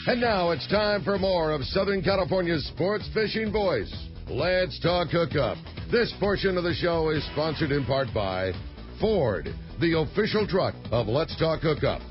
And now it's time for more of Southern California's sports fishing voice. Let's talk hookup. This portion of the show is sponsored in part by Ford, the official truck of Let's Talk Hookup.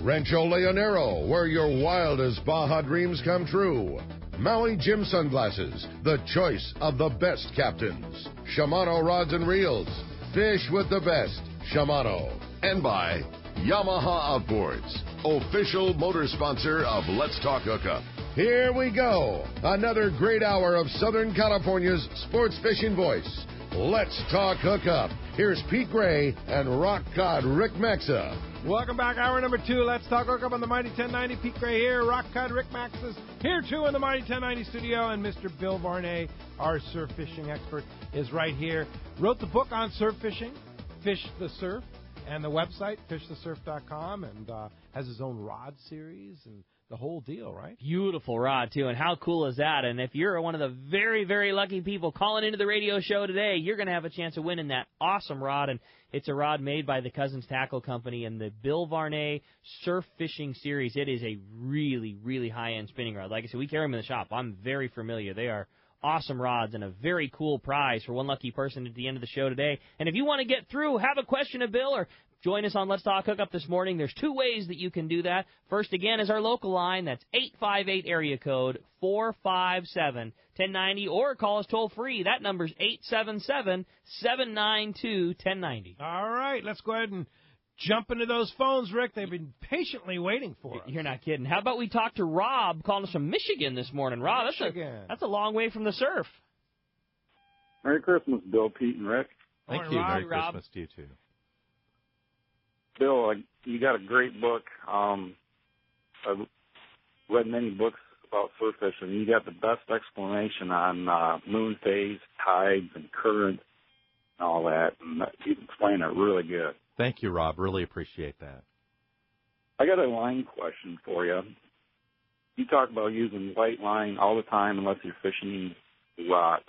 Rancho Leonero, where your wildest Baja dreams come true. Maui Jim Sunglasses, the choice of the best captains. Shimano Rods and Reels, fish with the best. Shimano. And by Yamaha Outboards, official motor sponsor of Let's Talk Hookup. Here we go. Another great hour of Southern California's sports fishing voice. Let's Talk Hookup. Here's Pete Gray and rock cod Rick Maxa. Welcome back. Hour number 2. Let's Talk Hookup on the Mighty 1090. Pete Gray here. Rock cod Rick Max is here, too, in the Mighty 1090 studio. And Mr. Bill Varnay, our surf fishing expert, is right here. Wrote the book on surf fishing, Fish the Surf, and the website, fishthesurf.com, and has his own rod series and the whole deal, right? Beautiful rod, too, and how cool is that? And if you're one of the very, very lucky people calling into the radio show today, you're going to have a chance of winning that awesome rod, and it's a rod made by the Cousins Tackle Company and the Bill Varnay Surf Fishing Series. It is a really, really high-end spinning rod. Like I said, we carry them in the shop. I'm very familiar. They are awesome rods and a very cool prize for one lucky person at the end of the show today. And if you want to get through, have a question of Bill, or join us on Let's Talk Hookup this morning, there's 2 ways that you can do that. First, again, is our local line. That's 858 area code 457-1090, or call us toll-free. That number's 877-792-1090. All right, let's go ahead and jump into those phones, Rick. They've been patiently waiting for us. You're not kidding. How about we talk to Rob, calling us from Michigan this morning. Rob, that's a long way from the surf. Merry Christmas, Bill, Pete, and Rick. Thank Morning, you. Rob. Merry Rob. Christmas to you, too. Bill, you got a great book. I've read many books about surf fishing. You got the best explanation on moon phase, tides, and currents, and all that. And you explain it really good. Thank you, Rob. Really appreciate that. I got a line question for you. You talk about using light line all the time unless you're fishing rocks.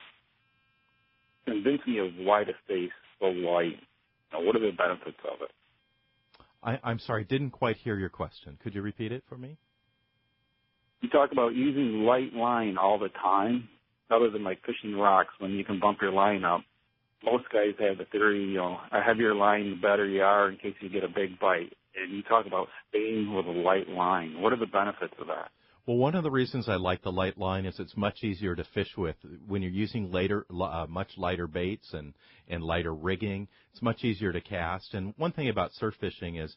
Convince me of why to stay so light. Now, what are the benefits of it? I'm sorry, didn't quite hear your question. Could you repeat it for me? You talk about using light line all the time, other than like fishing rocks when you can bump your line up. Most guys have the theory, a heavier line, the better you are in case you get a big bite. And you talk about staying with a light line. What are the benefits of that? Well, one of the reasons I like the light line is it's much easier to fish with. When you're using much lighter baits and lighter rigging, it's much easier to cast. And one thing about surf fishing is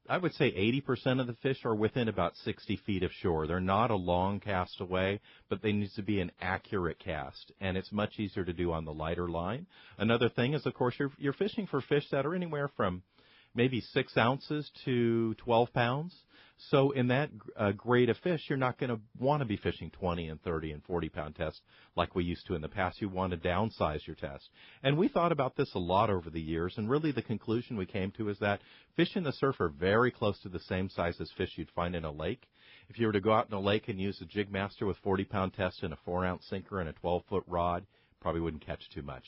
I would say 80% of the fish are within about 60 feet of shore. They're not a long cast away, but they need to be an accurate cast, and it's much easier to do on the lighter line. Another thing is, of course, you're fishing for fish that are anywhere from maybe 6 ounces to 12 pounds. So in that grade of fish, you're not going to want to be fishing 20 and 30 and 40-pound tests like we used to in the past. You want to downsize your test. And we thought about this a lot over the years, and really the conclusion we came to is that fish in the surf are very close to the same size as fish you'd find in a lake. If you were to go out in a lake and use a jig master with 40-pound test and a 4-ounce sinker and a 12-foot rod, probably wouldn't catch too much.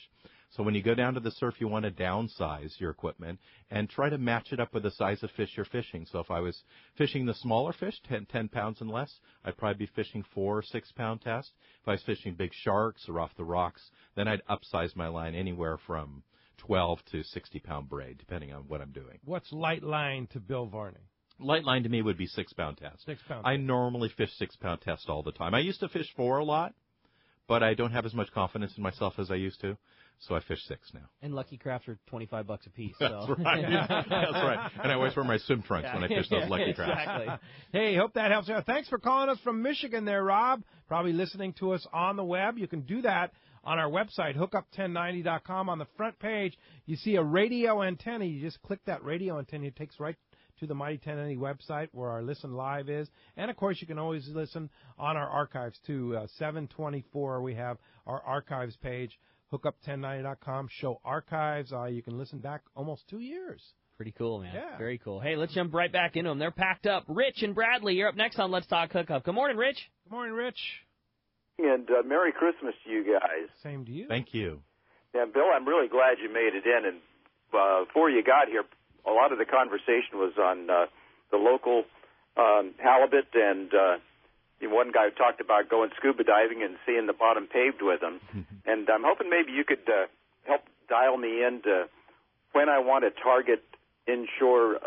So when you go down to the surf, you want to downsize your equipment and try to match it up with the size of fish you're fishing. So if I was fishing the smaller fish, 10 pounds and less, I'd probably be fishing 4 or 6-pound test. If I was fishing big sharks or off the rocks, then I'd upsize my line anywhere from 12 to 60-pound braid, depending on what I'm doing. What's light line to Bill Varnay? Light line to me would be 6-pound test. 6-pound. I normally fish 6-pound test all the time. I used to fish 4 a lot, but I don't have as much confidence in myself as I used to. So I fish 6 now. And Lucky Crafts are $25 a piece. So. That's right. That's right. And I always wear my swim trunks when I fish those Lucky Crafts. Exactly. Hey, hope that helps you out. Thanks for calling us from Michigan there, Rob. Probably listening to us on the web. You can do that on our website, hookup1090.com. On the front page, you see a radio antenna. You just click that radio antenna. It takes right to the Mighty 1090 website where our Listen Live is. And, of course, you can always listen on our archives, too. 724, we have our archives page. Hookup1090.com, show archives. You can listen back almost 2 years. Pretty cool, man. Yeah. Very cool. Hey, let's jump right back into them. They're packed up. Rich and Bradley, you're up next on Let's Talk Hookup. Good morning, Rich. Good morning, Rich. And Merry Christmas to you guys. Same to you. Thank you. Yeah, Bill, I'm really glad you made it in. And before you got here, a lot of the conversation was on the local halibut and one guy talked about going scuba diving and seeing the bottom paved with them. And I'm hoping maybe you could help dial me into when I want to target inshore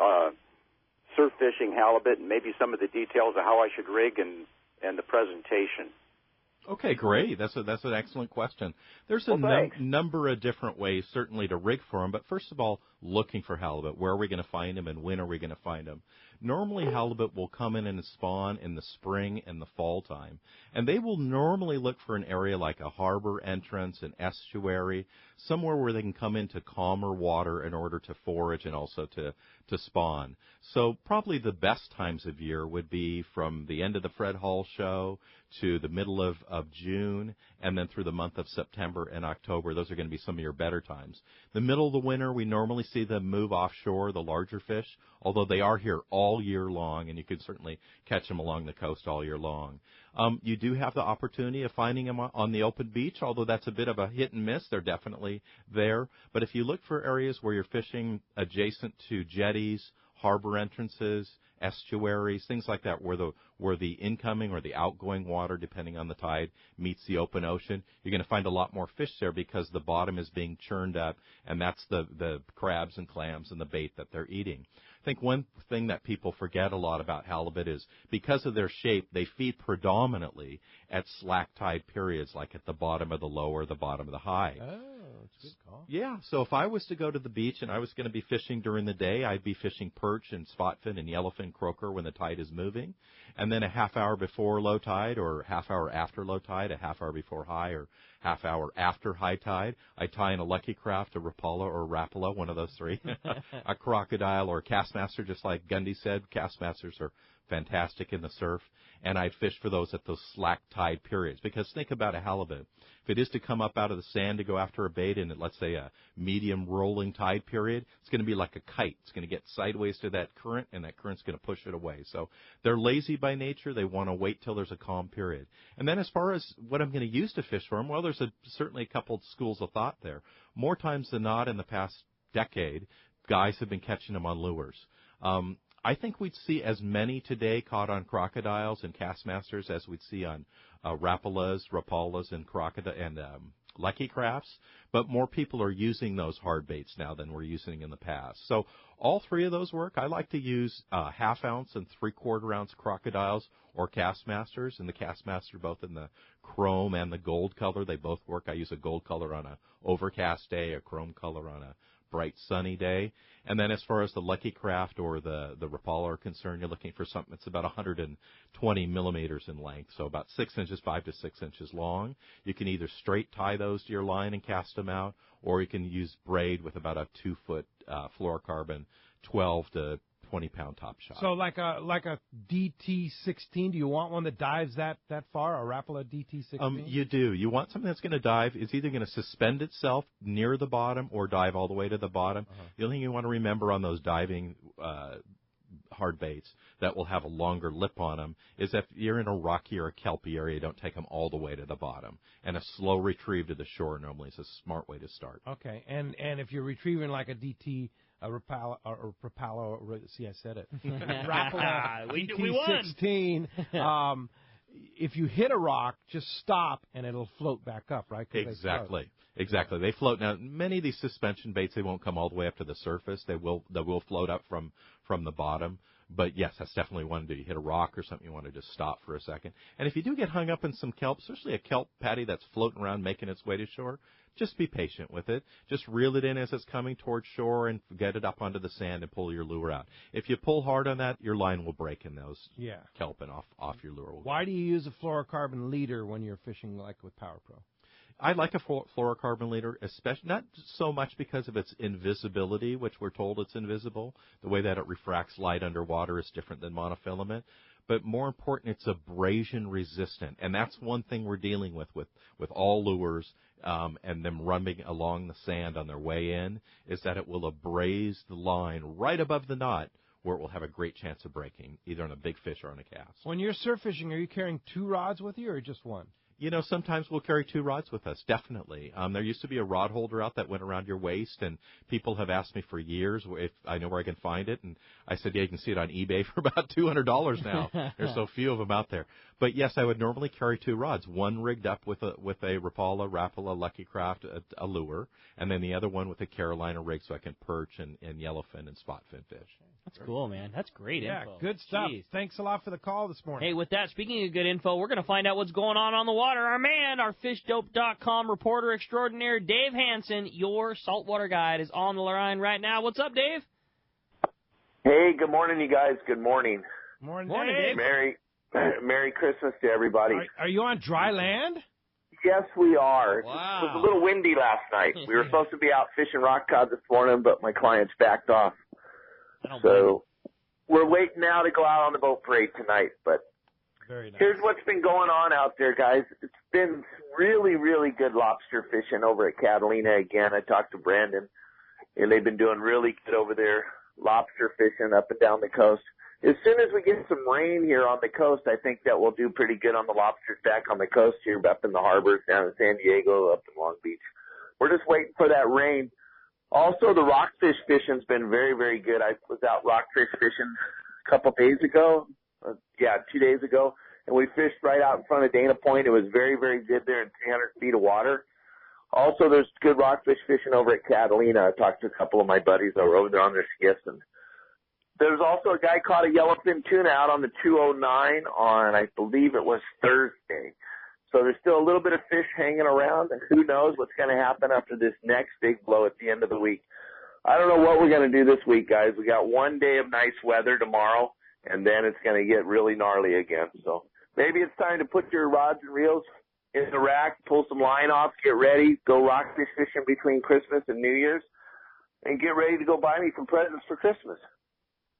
surf fishing halibut and maybe some of the details of how I should rig and the presentation. Okay, great. That's an excellent question. There's a number of different ways, certainly, to rig for them. But first of all, looking for halibut. Where are we going to find them, and when are we going to find them? Normally, halibut will come in and spawn in the spring and the fall time. And they will normally look for an area like a harbor entrance, an estuary, somewhere where they can come into calmer water in order to forage and also to spawn. So probably the best times of year would be from the end of the Fred Hall show to the middle of June, and then through the month of September and October. Those are going to be some of your better times. The middle of the winter, we normally see them move offshore, the larger fish, although they are here all year long, and you can certainly catch them along the coast all year long. You do have the opportunity of finding them on the open beach, although that's a bit of a hit and miss. They're definitely there. But if you look for areas where you're fishing adjacent to jetties, harbor entrances, estuaries, things like that, where the incoming or the outgoing water, depending on the tide, meets the open ocean, you're going to find a lot more fish there because the bottom is being churned up, and that's the crabs and clams and the bait that they're eating. I think one thing that people forget a lot about halibut is because of their shape, they feed predominantly at slack tide periods, like at the bottom of the low or the bottom of the high. Oh, that's a good call. Yeah, so if I was to go to the beach and I was going to be fishing during the day, I'd be fishing perch and spotfin and yellowfin croaker when the tide is moving, and then a half hour before low tide or half hour after low tide, a half hour before high or half hour after high tide, I tie in a Lucky Craft, a Rapala, or a Rapala, one of those three, a crocodile or a Castmaster, just like Gundy said. Castmasters are fantastic in the surf, and I fish for those at those slack tide periods. Because think about a halibut. If it is to come up out of the sand to go after a bait in, let's say, a medium rolling tide period, it's going to be like a kite. It's going to get sideways to that current, and that current's going to push it away. So they're lazy by nature. They want to wait till there's a calm period. And then as far as what I'm going to use to fish for them, well, there's certainly a couple of schools of thought there. More times than not in the past decade, guys have been catching them on lures. I think we'd see as many today caught on crocodiles and Castmasters as we'd see on Rapalas, Rapalas, and Lucky Crafts, but more people are using those hard baits now than we're using in the past. So all three of those work. I like to use half-ounce and three-quarter-ounce crocodiles or Castmasters, and the Castmaster both in the chrome and the gold color. They both work. I use a gold color on an overcast day, a chrome color on a bright sunny day. And then as far as the Lucky Craft or the Rapala are concerned, you're looking for something that's about 120 millimeters in length, so about 6 inches, 5 to 6 inches long. You can either straight tie those to your line and cast them out, or you can use braid with about a 2-foot fluorocarbon 12 to 20-pound top shot. So like a DT-16, do you want one that dives that far, a Rapala DT-16? You do. You want something that's going to dive. It's either going to suspend itself near the bottom or dive all the way to the bottom. The only thing you want to remember on those diving hard baits that will have a longer lip on them is if you're in a rocky or a kelpy area, don't take them all the way to the bottom. And a slow retrieve to the shore normally is a smart way to start. Okay. And if you're retrieving like a DT, a Rapala, see, I said it. Rapala DT-16. If you hit a rock, just stop and it'll float back up, right? Exactly. They float. Now, many of these suspension baits, they won't come all the way up to the surface. They will float up from the bottom. But, yes, that's definitely one to do. You hit a rock or something, you want to just stop for a second. And if you do get hung up in some kelp, especially a kelp patty that's floating around making its way to shore, just be patient with it. Just reel it in as it's coming towards shore and get it up onto the sand and pull your lure out. If you pull hard on that, your line will break in those kelp and off your lure. Why do you use a fluorocarbon leader when you're fishing like with Power Pro? I like a fluorocarbon leader, especially not so much because of its invisibility, which we're told it's invisible. The way that it refracts light underwater is different than monofilament. But more important, it's abrasion resistant, and that's one thing we're dealing with all lures and them running along the sand on their way in, is that it will abrase the line right above the knot, where it will have a great chance of breaking, either on a big fish or on a cast. When you're surf fishing, are you carrying 2 rods with you or just one? Sometimes we'll carry 2 rods with us, definitely. There used to be a rod holder out that went around your waist, and people have asked me for years if I know where I can find it. And I said, yeah, you can see it on eBay for about $200 now. There's so few of them out there. But, yes, I would normally carry 2 rods, one rigged up with a Rapala, Lucky Craft, a lure, and then the other one with a Carolina rig so I can perch and yellowfin and spotfin fish. That's cool, man. That's great info. Good stuff. Jeez. Thanks a lot for the call this morning. Hey, with that, speaking of good info, we're going to find out what's going on the water. Our man, our fishdope.com reporter extraordinaire, Dave Hansen, your saltwater guide, is on the line right now. What's up, Dave? Hey, good morning, you guys. Good morning. Morning, Dave. Merry Christmas to everybody. Are you on dry land? Yes, we are. Wow. It was a little windy last night. We were supposed to be out fishing rock cod this morning, but my clients backed off. So we're waiting now to go out on the boat parade tonight. But Very nice. Here's what's been going on out there, guys. It's been really, really good lobster fishing over at Catalina again. I talked to Brandon, and they've been doing really good over there, lobster fishing up and down the coast. As soon as we get some rain here on the coast, I think that we'll do pretty good on the lobsters back on the coast here, up in the harbors, down in San Diego, up in Long Beach. We're just waiting for that rain. Also, the rockfish fishing's been very, very good. I was out rockfish fishing a couple days ago. 2 days ago. And we fished right out in front of Dana Point. It was very, very good there in 300 feet of water. Also, there's good rockfish fishing over at Catalina. I talked to a couple of my buddies that were over there on their skiffs. And there's also a guy caught a yellowfin tuna out on the 209 on, I believe it was Thursday. So there's still a little bit of fish hanging around, and who knows what's going to happen after this next big blow at the end of the week. I don't know what we're going to do this week, guys. We got one day of nice weather tomorrow, and then it's going to get really gnarly again. So maybe it's time to put your rods and reels in the rack, pull some line off, get ready, go rockfish fishing between Christmas and New Year's, and get ready to go buy me some presents for Christmas.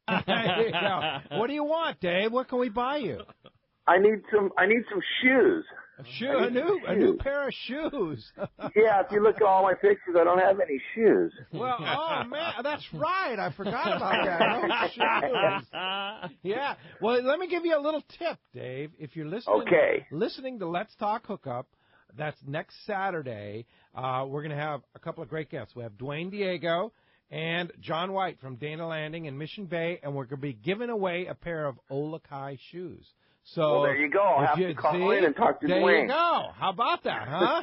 There you go. What do you want, Dave? What can we buy you? I need some shoes. A new pair of shoes. Yeah, if you look at all my pictures, I don't have any shoes. Well, oh man, that's right. I forgot about that. No shoes. Yeah. Well, let me give you a little tip, Dave. If you're listening to Let's Talk Hookup, that's next Saturday. We're going to have a couple of great guests. We have Dwayne Diego and John White from Dana Landing in Mission Bay, and we're going to be giving away a pair of Olakai shoes. So well, there you go. I'll have to call in and talk to Dwayne. There you go. How about that, huh?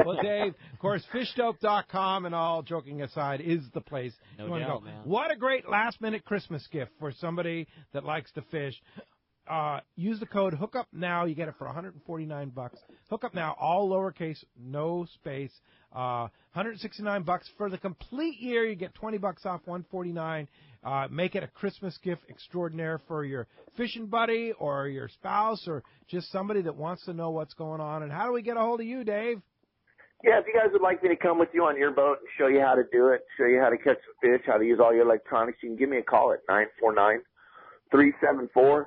Well, Dave, of course, fishdope.com and all joking aside is the place you want to go. Man. What a great last-minute Christmas gift for somebody that likes to fish. Use the code Hookup Now. You get it for $149. Hookup Now, all lowercase, no space. $169 for the complete year. You get $20 off, $149. Make it a Christmas gift extraordinaire for your fishing buddy or your spouse or just somebody that wants to know what's going on. And how do we get a hold of you, Dave? Yeah, if you guys would like me to come with you on your boat and show you how to do it, show you how to catch some fish, how to use all your electronics, you can give me a call at 949-374-0786,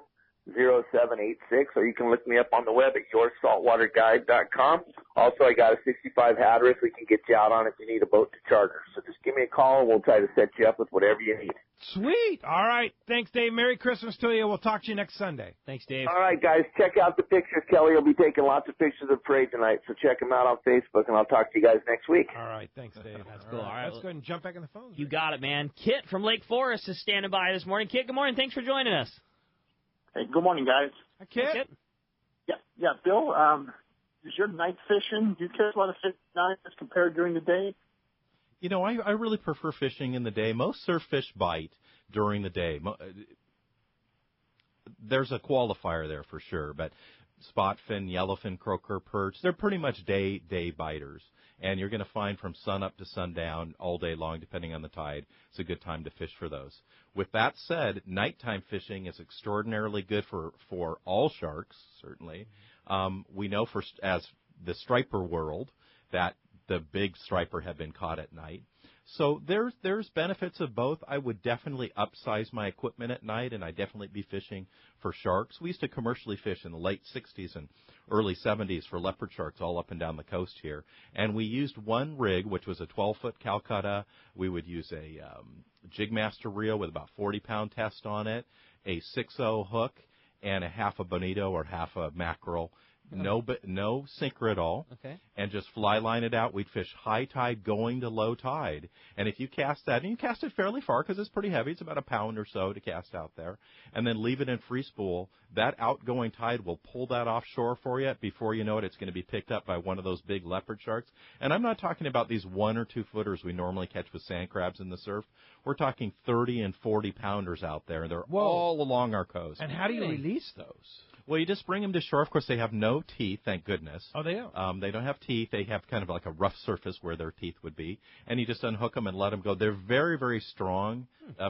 or you can look me up on the web at yoursaltwaterguide.com. Also, I got a 65 Hatteras we can get you out on if you need a boat to charter. So just give me a call, and we'll try to set you up with whatever you need. Sweet. All right. Thanks, Dave. Merry Christmas to you. We'll talk to you next Sunday. Thanks, Dave. All right, guys. Check out the pictures. Kelly will be taking lots of pictures of the parade tonight, so check them out on Facebook, and I'll talk to you guys next week. All right. Thanks, Dave. That's cool. All right. Let's go ahead and jump back in the phone. You got it, man. Kit from Lake Forest is standing by this morning. Kit, good morning. Thanks for joining us. Hey, good morning, guys. Hi, Kit. Yeah, Bill, is your night fishing, do you catch a lot of fish at night as compared during the day? You know, I really prefer fishing in the day. Most surf fish bite during the day. There's a qualifier there for sure, but spotfin, yellowfin, croaker, perch, they're pretty much day biters. And you're going to find from sun up to sundown all day long, depending on the tide. It's a good time to fish for those. With that said, nighttime fishing is extraordinarily good for all sharks, certainly. We know as the striper world that the big striper have been caught at night. So there's benefits of both. I would definitely upsize my equipment at night, and I'd definitely be fishing for sharks. We used to commercially fish in the late 60s and early 70s for leopard sharks all up and down the coast here. And we used one rig, which was a 12-foot Calcutta. We would use a Jigmaster reel with about 40-pound test on it, a 6.0 hook, and a half a bonito or half a mackerel. no sinker at all, and just fly line it out. We'd fish high tide going to low tide, and if you cast that, and you cast it fairly far because it's pretty heavy, it's about a pound or so to cast out there, and then leave it in free spool, that outgoing tide will pull that offshore for you. Before you know it, it's going to be picked up by one of those big leopard sharks. And I'm not talking about these 1 or 2 footers we normally catch with sand crabs in the surf. We're talking 30 and 40 pounders out there, and they're all along our coast. And how do you release those? Well, you just bring them to shore. Of course, they have no teeth, thank goodness. Oh, they don't? They don't have teeth. They have kind of like a rough surface where their teeth would be. And you just unhook them and let them go. They're very, very strong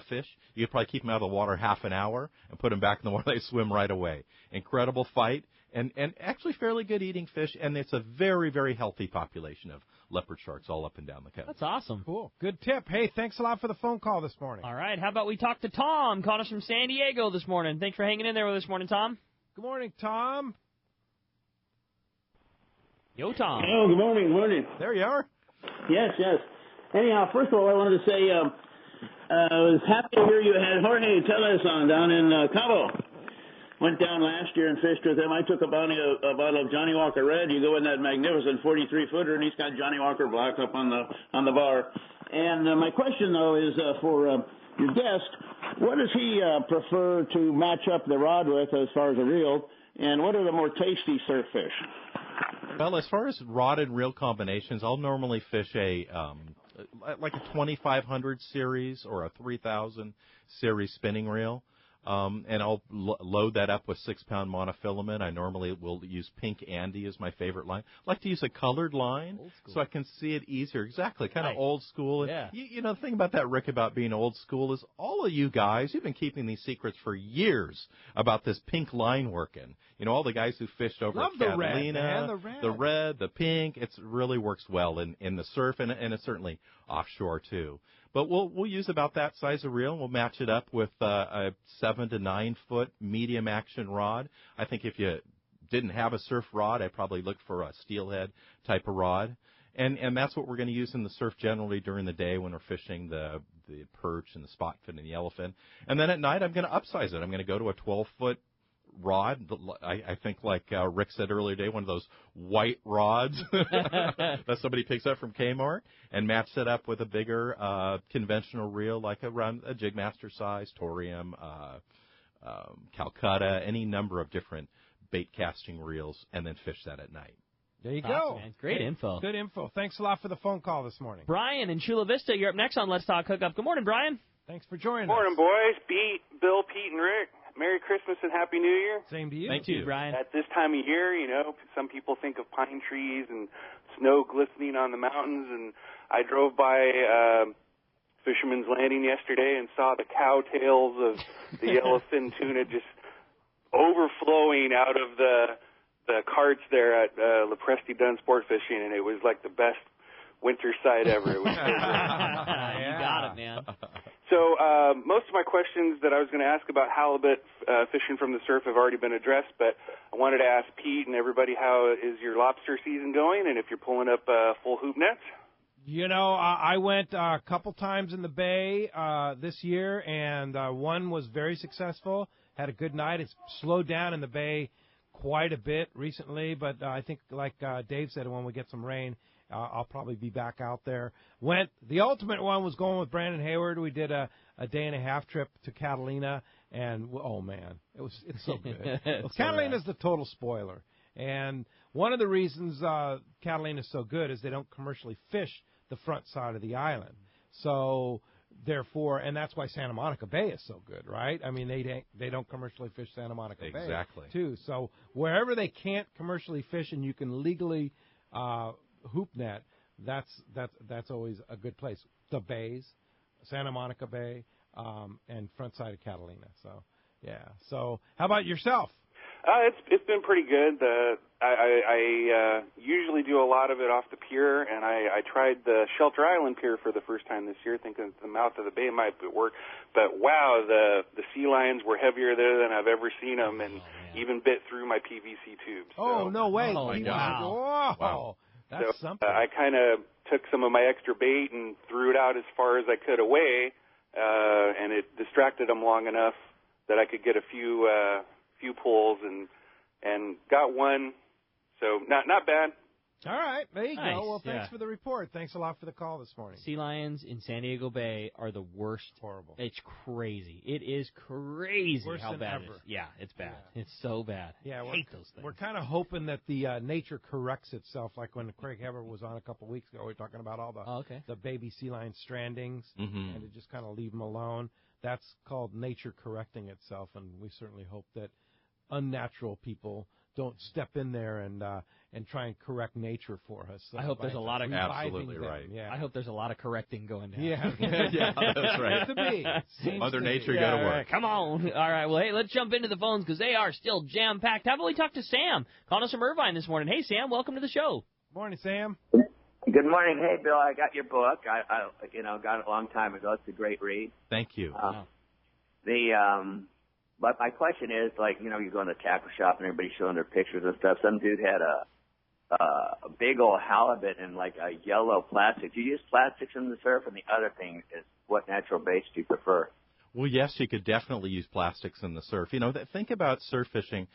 fish. You could probably keep them out of the water half an hour and put them back in the water. They swim right away. Incredible fight. And actually fairly good eating fish. And it's a very, very healthy population of leopard sharks all up and down the coast. That's awesome. Cool. Good tip. Hey, thanks a lot for the phone call this morning. All right. How about we talk to Tom, calling us from San Diego this morning. Thanks for hanging in there with us this morning, Tom. Good morning, Tom. Yo, Tom. Oh, good morning, morning. There you are. Yes. Anyhow, first of all, I wanted to say I was happy to hear you had Jorge Tellez on down in Cabo. Went down last year and fished with him. I took a bottle of Johnny Walker Red. You go in that magnificent 43-footer, and he's got Johnny Walker Black up on the bar. And my question, though, is for your guest. What does he prefer to match up the rod with as far as a reel, and what are the more tasty surf fish? Well, as far as rod and reel combinations, I'll normally fish like a 2500 series or a 3000 series spinning reel. And I'll load that up with 6-pound monofilament. I normally will use Pink Andy as my favorite line. I like to use a colored line so I can see it easier. Exactly, kind of old school. And you know, the thing about that, Rick, about being old school is all of you guys, you've been keeping these secrets for years about this pink line working. You know, all the guys who fished over at Catalina, the red, the pink, it really works well in the surf and it's certainly offshore too. But we'll use about that size of reel. We'll match it up with a 7 to 9 foot medium action rod. I think if you didn't have a surf rod, I'd probably look for a steelhead type of rod. And that's what we're going to use in the surf generally during the day when we're fishing the perch and the spot fin and the yellowfin. And then at night, I'm going to upsize it. I'm going to go to a 12-foot rod. I think, like Rick said earlier today, one of those white rods that somebody picks up from Kmart, and match that up with a bigger conventional reel, like around a Jigmaster size, Torium, Calcutta, any number of different bait casting reels, and then fish that at night. There you go. Man. Great info. Good info. Thanks a lot for the phone call this morning. Brian in Chula Vista, you're up next on Let's Talk Hookup. Good morning, Brian. Thanks for joining Morning, us. boys. Bill, Pete, and Rick. Merry Christmas and Happy New Year. Same to you. Thank you, Brian. At this time of year, you know, some people think of pine trees and snow glistening on the mountains, and I drove by Fisherman's Landing yesterday and saw the cowtails of the yellowfin tuna just overflowing out of the carts there at La Presti Dunn Sport Fishing, and it was like the best winter sight ever. It was so great. You got it, man. So most of my questions that I was going to ask about halibut fishing from the surf have already been addressed, but I wanted to ask Pete and everybody, how is your lobster season going, and if you're pulling up full hoop nets? You know, I went a couple times in the bay this year, and one was very successful, had a good night. It's slowed down in the bay quite a bit recently, but I think, like Dave said, when we get some rain, I'll probably be back out there. The ultimate one was going with Brandon Hayward. We did a day-and-a-half trip to Catalina, and, oh, man, it's so good. Catalina's the total spoiler. And one of the reasons Catalina is so good is they don't commercially fish the front side of the island. So, therefore, and that's why Santa Monica Bay is so good, right? I mean, they don't commercially fish Santa Monica Bay, too. So, wherever they can't commercially fish and you can legally hoop net, that's always a good place. The bays, Santa Monica Bay, and front side of Catalina. So, yeah. So, how about yourself? It's been pretty good. I usually do a lot of it off the pier, and I tried the Shelter Island pier for the first time this year, thinking the mouth of the bay might work. But wow, the sea lions were heavier there than I've ever seen them, and even bit through my PVC tubes. Oh, no way! Oh, my God. Wow. That's something. I kind of took some of my extra bait and threw it out as far as I could away, and it distracted them long enough that I could get a few pulls and got one So not bad. All right, there you Nice, go. Well, thanks yeah. for the report. Thanks a lot for the call this morning. Sea lions in San Diego Bay are the worst. Horrible. It's crazy. It is crazy Worse how than bad ever. it is. Yeah, it's bad. Yeah. It's so bad. Yeah, I hate those things. We're kind of hoping that the nature corrects itself, like when Craig Hebert was on a couple of weeks ago. We were talking about all the baby sea lion strandings, and to just kind of leave them alone. That's called nature correcting itself, and we certainly hope that unnatural people don't step in there and try and correct nature for us. I hope there's a lot of absolutely them. right. Yeah. I hope there's a lot of correcting going down. Yeah, yeah, that's right. Seems to be. Mother Nature, Yeah, go to all work. right, come on. All right, well, hey, let's jump into the phones because they are still jam-packed. How about we talk to Sam, calling us from Irvine this morning. Hey, Sam, welcome to the show. Morning, Sam. Good morning. Hey, Bill, I got your book. I got it a long time ago. It's a great read. Thank you. But my question is, you go in the tackle shop and everybody's showing their pictures and stuff. Some dude had a big old halibut in like a yellow plastic. Do you use plastics in the surf? And the other thing is, what natural baits do you prefer? Well, yes, you could definitely use plastics in the surf. Think about surf fishing.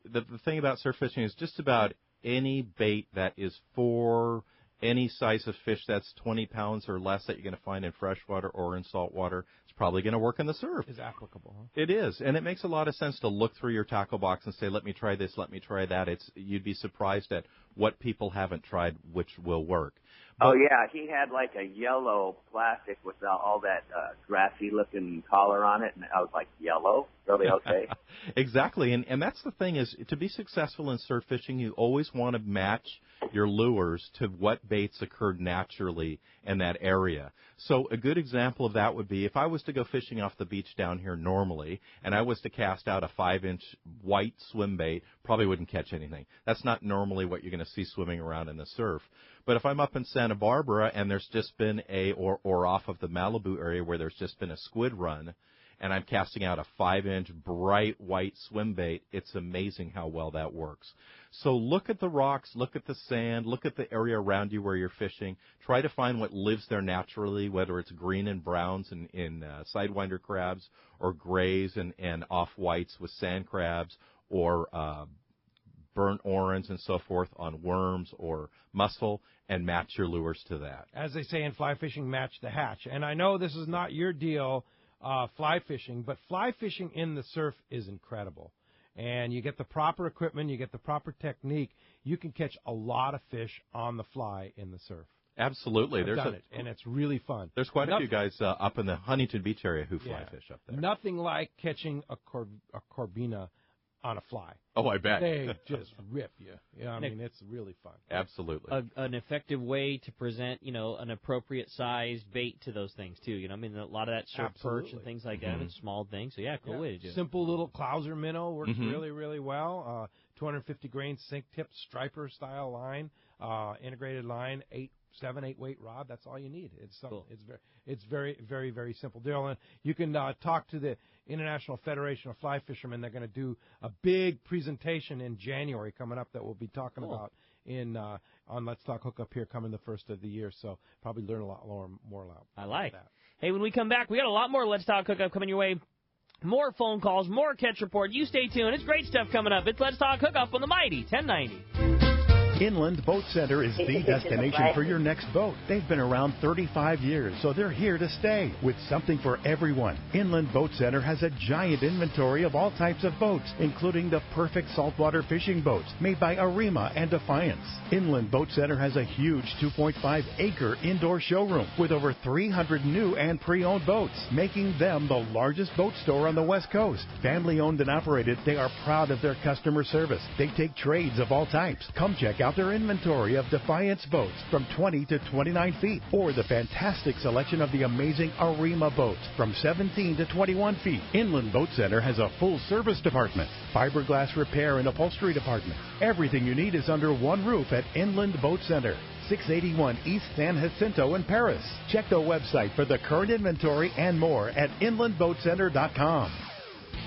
The thing about surf fishing is just about any bait that is for any size of fish that's 20 pounds or less that you're going to find in freshwater or in saltwater, it's probably going to work in the surf. Is applicable, huh? It is, and it makes a lot of sense to look through your tackle box and say, let me try this, let me try that. You'd be surprised at what people haven't tried which will work. But, he had like a yellow plastic with all that grassy-looking collar on it, and I was like, yellow? Really? Okay. Exactly, and that's the thing is, to be successful in surf fishing, you always want to match your lures to what baits occurred naturally in that area. So a good example of that would be if I was to go fishing off the beach down here normally, and I was to cast out a 5-inch white swim bait, probably wouldn't catch anything. That's not normally what you're going to see swimming around in the surf. But if I'm up in Santa Barbara and there's just been or off of the Malibu area where there's just been a squid run, and I'm casting out a 5-inch bright white swim bait, it's amazing how well that works. So look at the rocks, look at the sand, look at the area around you where you're fishing. Try to find what lives there naturally, whether it's green and browns in sidewinder crabs, or grays and off-whites with sand crabs, or burnt orange and so forth on worms or mussel, and match your lures to that. As they say in fly fishing, match the hatch. And I know this is not your deal, fly fishing, but fly fishing in the surf is incredible. And you get the proper equipment, you get the proper technique, you can catch a lot of fish on the fly in the surf. Absolutely. I've done it, and it's really fun. There's quite a few guys up in the Huntington Beach area who fly fish up there. Nothing like catching a corbina on a fly. Oh, I bet. They just rip you. I mean, it's really fun. Absolutely. An effective way to present, an appropriate size bait to those things, too. A lot of that surf perch and things like that. It's small things. So, cool way to do it. Simple little Clouser minnow works really, really well. 250 grain sink tip striper style line, integrated line, 7-8 weight rod. That's all you need. It's cool. It's very, very, very simple deal. And you can talk to the International Federation of Fly Fishermen. They're going to do a big presentation in January coming up that we'll be talking about on Let's Talk Hookup here coming the first of the year. So probably learn a lot more about I like that. Hey, when we come back, we got a lot more Let's Talk Hookup coming your way. More phone calls, more catch report. You stay tuned. It's great stuff coming up. It's Let's Talk Hookup on the Mighty 1090. Inland Boat Center is the destination for your next boat. They've been around 35 years, so they're here to stay with something for everyone. Inland Boat Center has a giant inventory of all types of boats, including the perfect saltwater fishing boats made by Arima and Defiance. Inland Boat Center has a huge 2.5-acre indoor showroom with over 300 new and pre-owned boats, making them the largest boat store on the West Coast. Family owned and operated, they are proud of their customer service. They take trades of all types. Come check out their inventory of Defiance boats from 20 to 29 feet, or the fantastic selection of the amazing Arima boats from 17 to 21 feet. Inland Boat Center has a full service department, fiberglass repair and upholstery department. Everything you need is under one roof at Inland Boat Center, 681 East San Jacinto in Paris. Check the website for the current inventory and more at inlandboatcenter.com.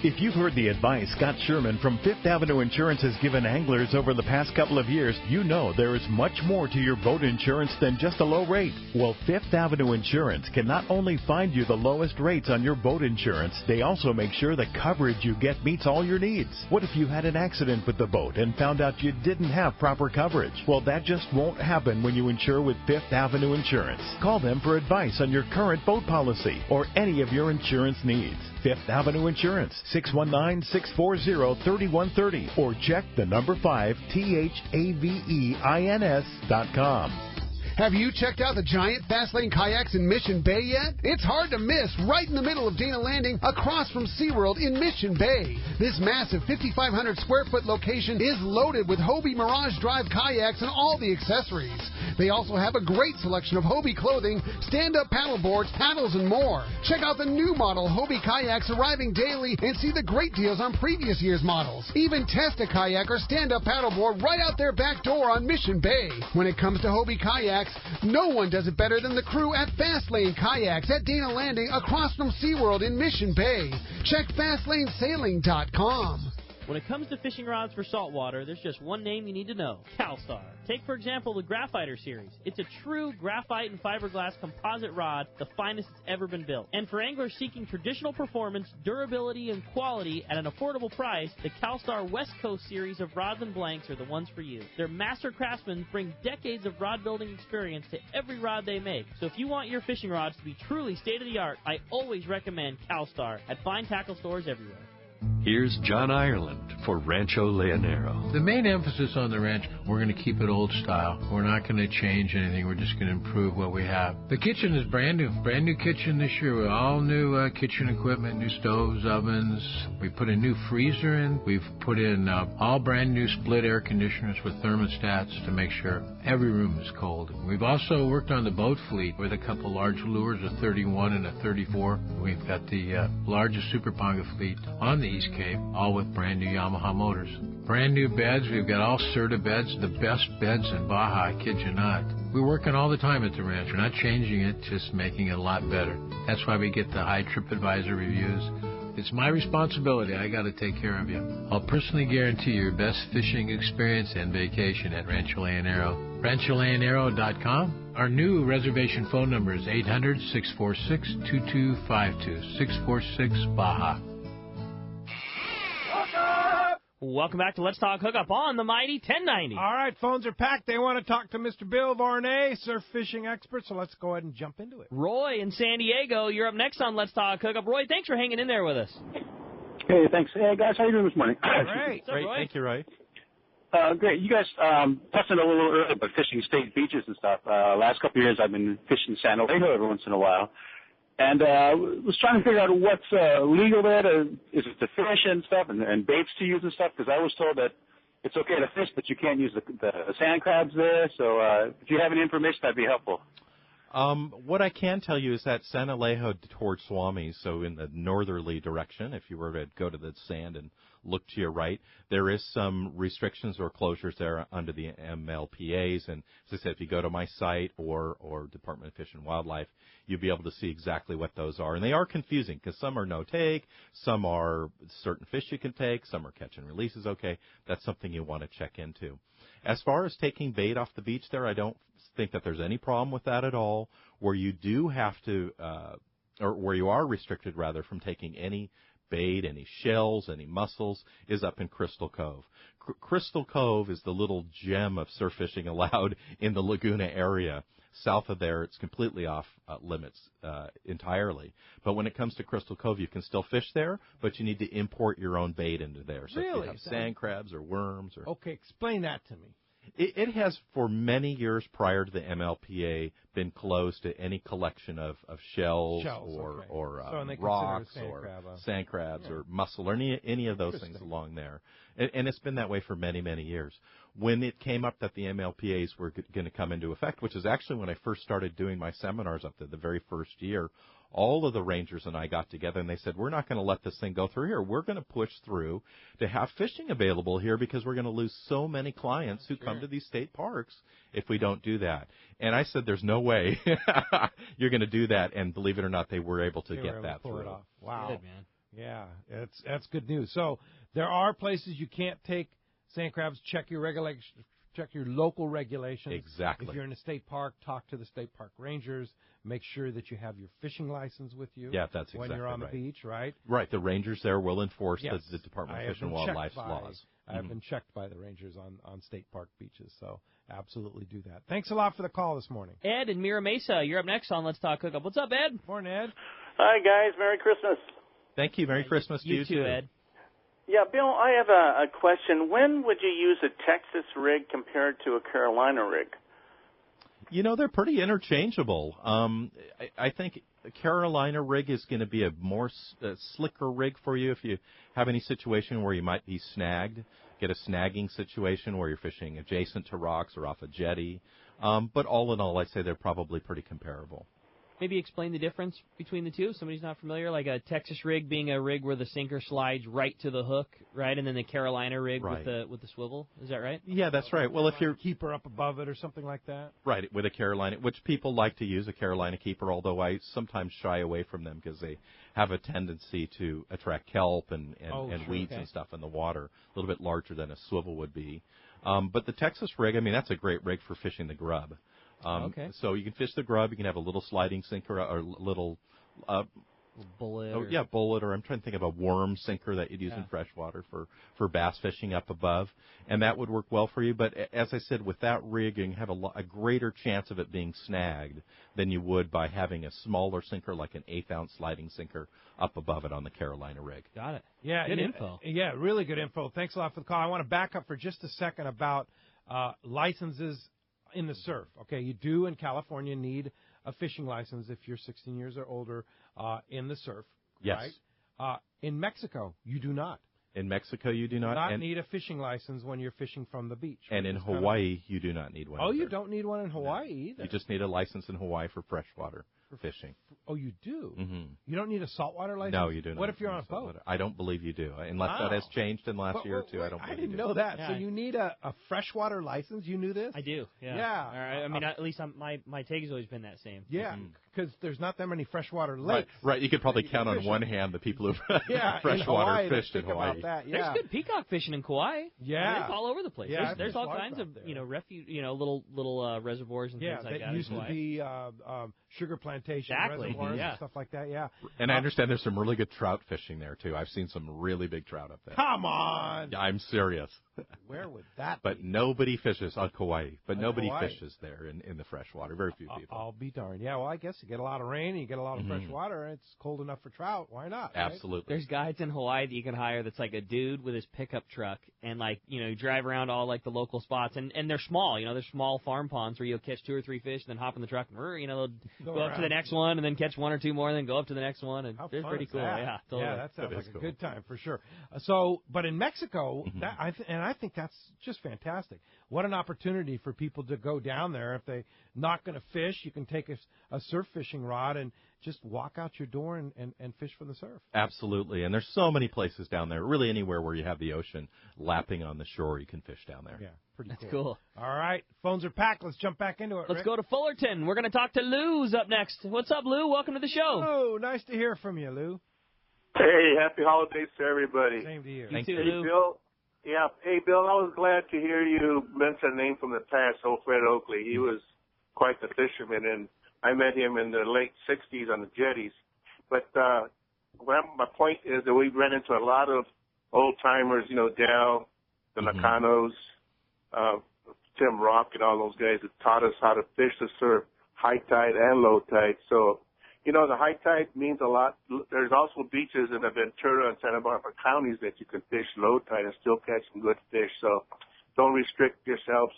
If you've heard the advice Scott Sherman from Fifth Avenue Insurance has given anglers over the past couple of years, you know there is much more to your boat insurance than just a low rate. Well, Fifth Avenue Insurance can not only find you the lowest rates on your boat insurance, they also make sure the coverage you get meets all your needs. What if you had an accident with the boat and found out you didn't have proper coverage? Well, that just won't happen when you insure with Fifth Avenue Insurance. Call them for advice on your current boat policy or any of your insurance needs. Fifth Avenue Insurance, 619-640-3130, or check the number 5 THAVEINS.com. Have you checked out the giant Fast Lane kayaks in Mission Bay yet? It's hard to miss, right in the middle of Dana Landing, across from SeaWorld in Mission Bay. This massive 5,500 square foot location is loaded with Hobie Mirage Drive kayaks and all the accessories. They also have a great selection of Hobie clothing, stand-up paddle boards, paddles, and more. Check out the new model Hobie kayaks arriving daily and see the great deals on previous year's models. Even test a kayak or stand-up paddleboard right out their back door on Mission Bay. When it comes to Hobie kayaks, no one does it better than the crew at Fast Lane Kayaks at Dana Landing across from SeaWorld in Mission Bay. Check FastLaneSailing.com. When it comes to fishing rods for saltwater, there's just one name you need to know, CalStar. Take, for example, the Graphiter series. It's a true graphite and fiberglass composite rod, the finest it's ever been built. And for anglers seeking traditional performance, durability, and quality at an affordable price, the CalStar West Coast series of rods and blanks are the ones for you. Their master craftsmen bring decades of rod building experience to every rod they make. So if you want your fishing rods to be truly state-of-the-art, I always recommend CalStar at fine tackle stores everywhere. Here's John Ireland for Rancho Leonero. The main emphasis on the ranch, we're going to keep it old style. We're not going to change anything. We're just going to improve what we have. The kitchen is brand new kitchen this year with all new kitchen equipment, new stoves, ovens. We put a new freezer in. We've put in all brand new split air conditioners with thermostats to make sure every room is cold. We've also worked on the boat fleet with a couple large lures, a 31 and a 34. We've got the largest Super Ponga fleet on the East Cape, all with brand new Yamaha motors. Brand new beds. We've got all Serta beds, the best beds in Baja, I kid you not. We're working all the time at the ranch. We're not changing it, just making it a lot better. That's why we get the high TripAdvisor reviews. It's my responsibility. I got to take care of you. I'll personally guarantee your best fishing experience and vacation at Rancho Leonero. RanchoLeonero.com. Our new reservation phone number is 800-646-2252, 646-BAJA. Welcome back to Let's Talk Hookup on the mighty 1090. All right, phones are packed. They want to talk to Mr. Bill Varnay, surf fishing expert, so let's go ahead and jump into it. Roy in San Diego, you're up next on Let's Talk Hookup. Roy, thanks for hanging in there with us. Hey, thanks. Hey, guys, how you doing this morning? Great. Great. Thank you, Roy. Great. You guys touched on it a little earlier about fishing state beaches and stuff. Last couple of years, I've been fishing San Alejo every once in a while. And was trying to figure out what's legal there. Is it to fish and stuff and baits to use and stuff? Because I was told that it's okay to fish, but you can't use the sand crabs there. So if you have any information, that'd be helpful. What I can tell you is that San Alejo towards Swami, so in the northerly direction, if you were to go to the sand and look to your right, there is some restrictions or closures there under the MLPAs. And as I said, if you go to my site or Department of Fish and Wildlife, you'll be able to see exactly what those are. And they are confusing because some are no take, some are certain fish you can take, some are catch and release is okay. That's something you want to check into. As far as taking bait off the beach there, I don't think that there's any problem with that at all. Where you do have to, or where you are restricted rather from taking any bait, any shells, any mussels, is up in Crystal Cove. Crystal Cove is the little gem of surf fishing allowed in the Laguna area. South of there, it's completely off limits entirely. But when it comes to Crystal Cove, you can still fish there, but you need to import your own bait into there. So really? If you have sand crabs or worms. Okay, explain that to me. It has, for many years prior to the MLPA, been closed to any collection of shells or rocks or sand crabs or mussel or any of those things along there. And it's been that way for many, many years. When it came up that the MLPAs were going to come into effect, which is actually when I first started doing my seminars up there, the very first year, all of the rangers and I got together and they said, we're not going to let this thing go through here. We're going to push through to have fishing available here because we're going to lose so many clients who come to these state parks if we don't do that. And I said, there's no way you're going to do that. And believe it or not, they were able to get that through. Wow. Good, man. Yeah, that's good news. So there are places you can't take sand crabs. Check your local regulations. Exactly. If you're in a state park, talk to the state park rangers. Make sure that you have your fishing license with you. Yeah, that's exactly when you're on right. the beach, right? Right. The rangers there will enforce Yes. the Department of Fish and Wildlife's laws. I have been checked by the rangers on state park beaches, so absolutely do that. Thanks a lot for the call this morning. Ed in Mira Mesa, you're up next on Let's Talk Hookup. What's up, Ed? Morning, Ed. Hi, guys. Merry Christmas. Thank you. Merry Christmas to you, too, Ed. Yeah, Bill, I have a question. When would you use a Texas rig compared to a Carolina rig? You know, they're pretty interchangeable. I think a Carolina rig is going to be a more slicker rig for you if you have any situation where you might be snagged. Get a snagging situation where you're fishing adjacent to rocks or off a jetty. But all in all, I'd say they're probably pretty comparable. Maybe explain the difference between the two. Somebody's not familiar, like a Texas rig being a rig where the sinker slides right to the hook, right, and then the Carolina rig with the swivel. Is that right? Yeah, that's right. Well, if you're keeper up above it or something like that. Right, with a Carolina, which people like to use a Carolina keeper, although I sometimes shy away from them because they have a tendency to attract kelp and weeds and stuff in the water, a little bit larger than a swivel would be. But the Texas rig, I mean, that's a great rig for fishing the grub. So you can fish the grub. You can have a little sliding sinker or a little bullet. Oh, yeah, bullet, or I'm trying to think of a worm sinker that you'd use in freshwater for bass fishing up above, and that would work well for you. But as I said, with that rig, you can have a greater chance of it being snagged than you would by having a smaller sinker like an 1/8-ounce sliding sinker up above it on the Carolina rig. Got it. Yeah, good info. Yeah, really good info. Thanks a lot for the call. I want to back up for just a second about licenses in the surf. Okay, you do in California need a fishing license if you're 16 years or older in the surf. Yes. Right? In Mexico, you do not. In Mexico, you do not. Need a fishing license when you're fishing from the beach. And in Hawaii, you do not need one. Oh, you don't need one in Hawaii either. You just need a license in Hawaii for freshwater fishing. Oh, you do? Mm-hmm. You don't need a saltwater license? No, you do not. What if you're on a boat? I don't believe you do. Unless that has changed in the last year or two, I don't believe I didn't you know do. that. So you need a freshwater license? You knew this? I do, yeah. Yeah. I mean, at least my take has always been that same. Yeah, because there's not that many freshwater lakes. Right. You could probably count on one hand the people who've freshwater fished in Hawaii. About that. Yeah. There's good peacock fishing in Kauai. Yeah. I mean, it's all over the place. Yeah, there's all kinds of refuge, little reservoirs and things like that. Yeah, that used to be sugar plantation reservoirs and stuff like that. Yeah. And I understand there's some really good trout fishing there too. I've seen some really big trout up there. Come on. I'm serious. Where would that But nobody fishes on Kauai. But on nobody Kauai. fishes there in the freshwater. Very few people. I'll be darned. Yeah, well, I guess you get a lot of rain and you get a lot of fresh water, and it's cold enough for trout. Why not? Right? Absolutely. There's guides in Hawaii that you can hire that's like a dude with his pickup truck, and you drive around all like the local spots, and they're small. They're small farm ponds where you'll catch 2 or 3 fish, and then hop in the truck, and they'll go up to the next one, and then catch 1 or 2 more, and then go up to the next one, and they're pretty cool. That? Yeah, totally. Yeah, that sounds like cool. a good time for sure. But in Mexico, I think that's just fantastic. What an opportunity for people to go down there. If they're not going to fish, you can take a surf fishing rod and just walk out your door and fish from the surf. Absolutely. And there's so many places down there, really anywhere where you have the ocean lapping on the shore, you can fish down there. Yeah, pretty That's cool. All right, phones are packed. Let's jump back into it. Let's Rick. go to Fullerton. We're going to talk to Lou's up next. What's up, Lou? Welcome to the show. Oh, nice to hear from you, Lou. Hey, happy holidays to everybody. Same to you. You too, Hey, Lou. Bill. Yeah. Hey, Bill, I was glad to hear you mention a name from the past, old Fred Oakley. He was quite the fisherman, and I met him in the late 60s on the jetties. But my point is that we ran into a lot of old-timers, Dal, the Lacanos, Tim Rock, and all those guys that taught us how to fish the surf, high tide and low tide. So, the high tide means a lot. There's also beaches in the Ventura and Santa Barbara counties that you can fish low tide and still catch some good fish. So don't restrict yourselves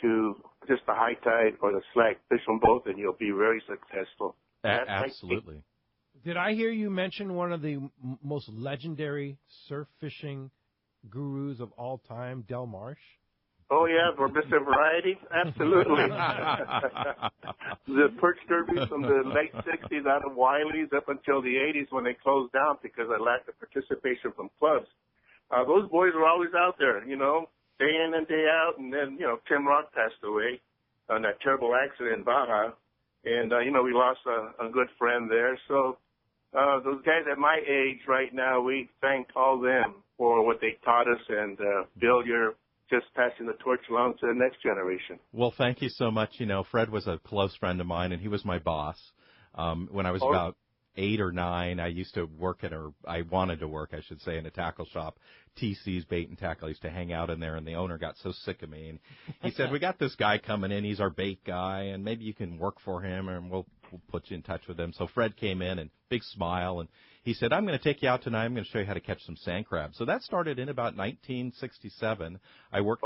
to just the high tide or the slack. Fish them both and you'll be very successful. Absolutely. Did I hear you mention one of the most legendary surf fishing gurus of all time, Del Marsh? Oh, yeah, for Mr. Variety? Absolutely. The perch derby from the late 60s out of Wiley's up until the 80s when they closed down because of lack of participation from clubs. Those boys were always out there, day in and day out. And then, Tim Rock passed away on that terrible accident in Baja. And, we lost a good friend there. So, those guys at my age right now, we thank all them for what they taught us. And Bill, you're just passing the torch along to the next generation. Well, thank you so much. You know, Fred was a close friend of mine, and he was my boss. When I was about 8 or 9, I used to work I wanted to work, I should say, in a tackle shop, TC's Bait and Tackle. I used to hang out in there, and the owner got so sick of me. And he said, we got this guy coming in. He's our bait guy, and maybe you can work for him, and we'll put you in touch with him. So Fred came in, and big smile, and he said, I'm going to take you out tonight. I'm going to show you how to catch some sand crabs. So that started in about 1967. I worked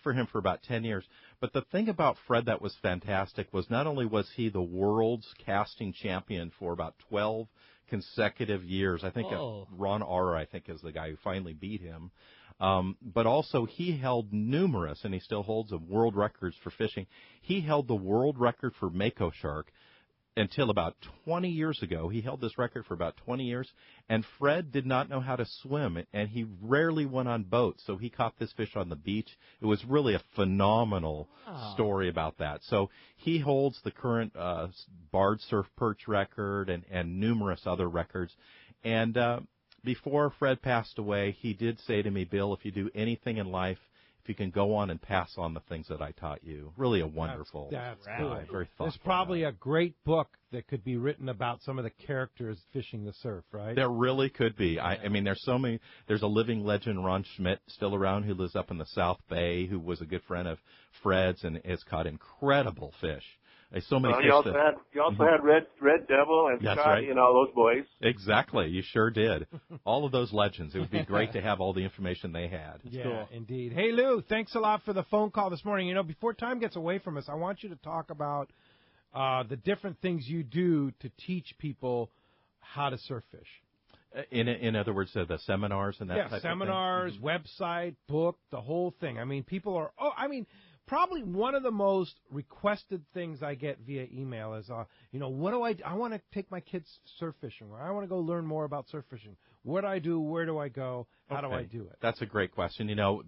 for him for about 10 years. But the thing about Fred that was fantastic was not only was he the world's casting champion for about 12 consecutive years. I think Ron Arr, I think, is the guy who finally beat him. But also he held numerous, and he still holds, world records for fishing. He held the world record for mako shark until about 20 years ago. He held this record for about 20 years, and Fred did not know how to swim, and he rarely went on boats, so he caught this fish on the beach. It was really a phenomenal story about that. So he holds the current barred surf perch record and numerous other records. And before Fred passed away, he did say to me, Bill, if you do anything in life, if you can go on and pass on the things that I taught you. Really a wonderful That's guy. cool. Very thoughtful. There's probably a great book that could be written about some of the characters fishing the surf, right? There really could be. I mean, there's so many. There's a living legend, Ron Schmidt, still around, who lives up in the South Bay, who was a good friend of Fred's and has caught incredible fish. There's so many fish. You also had Red Devil and Scotty and all those boys. Exactly. You sure did. All of those legends. It would be great to have all the information they had. It's cool. Indeed. Hey, Lou, thanks a lot for the phone call this morning. You know, before time gets away from us, I want you to talk about the different things you do to teach people how to surf fish. In other words, the seminars and that type of thing? Seminars, website, book, the whole thing. I mean, people are, probably one of the most requested things I get via email is, what do I want to take my kids surf fishing, or I want to go learn more about surf fishing. What do I do? Where do I go? How do I do it? That's a great question. You know,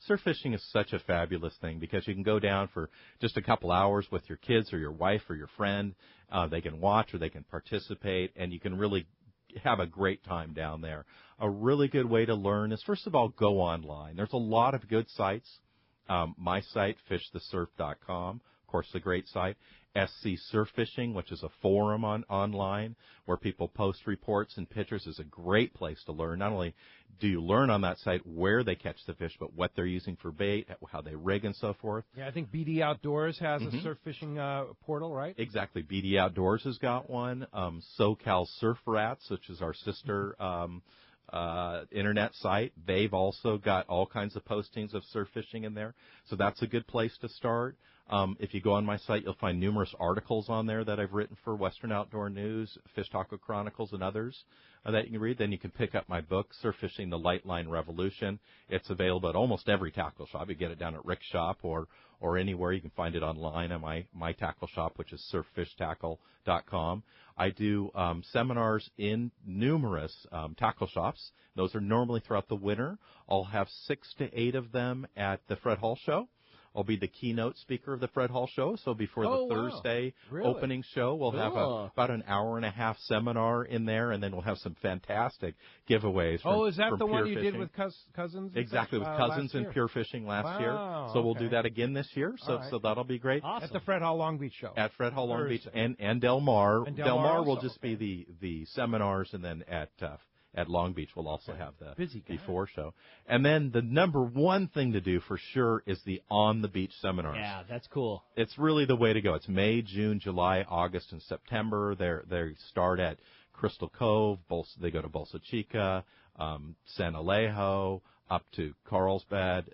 surf fishing is such a fabulous thing because you can go down for just a couple hours with your kids or your wife or your friend. They can watch or they can participate, and you can really have a great time down there. A really good way to learn is, first of all, go online. There's a lot of good sites. My site, fishthesurf.com, of course, a great site. SC Surf Fishing, which is a forum online where people post reports and pictures, is a great place to learn. Not only do you learn on that site where they catch the fish, but what they're using for bait, how they rig, and so forth. Yeah, I think BD Outdoors has a surf fishing portal, right? Exactly. BD Outdoors has got one. SoCal Surf Rats, which is our sister internet site. They've also got all kinds of postings of surf fishing in there. So that's a good place to start. If you go on my site, you'll find numerous articles on there that I've written for Western Outdoor News, Fish Taco Chronicles, and others that you can read. Then you can pick up my book, Surf Fishing the Light Line Revolution. It's available at almost every tackle shop. You get it down at Rick's shop or anywhere. You can find it online at my tackle shop, which is surffishtackle.com. I do seminars in numerous tackle shops. Those are normally throughout the winter. I'll have 6 to 8 of them at the Fred Hall Show. I'll be the keynote speaker of the Fred Hall Show. So before the Thursday opening show, we'll have about an hour-and-a-half seminar in there, and then we'll have some fantastic giveaways. Is that the one you did with Cousins? Exactly, with Cousins and Pure Fishing last year. So we'll do that again this year. So that'll be great. Awesome. At the Fred Hall Long Beach Show. At Fred Hall Long Beach and Del Mar. And Del Mar will just be the seminars, and then at Long Beach, we'll also have the before show. And then the number one thing to do for sure is the on-the-beach seminars. Yeah, that's cool. It's really the way to go. It's May, June, July, August, and September. They start at Crystal Cove. They go to Bolsa Chica, San Alejo, up to Carlsbad,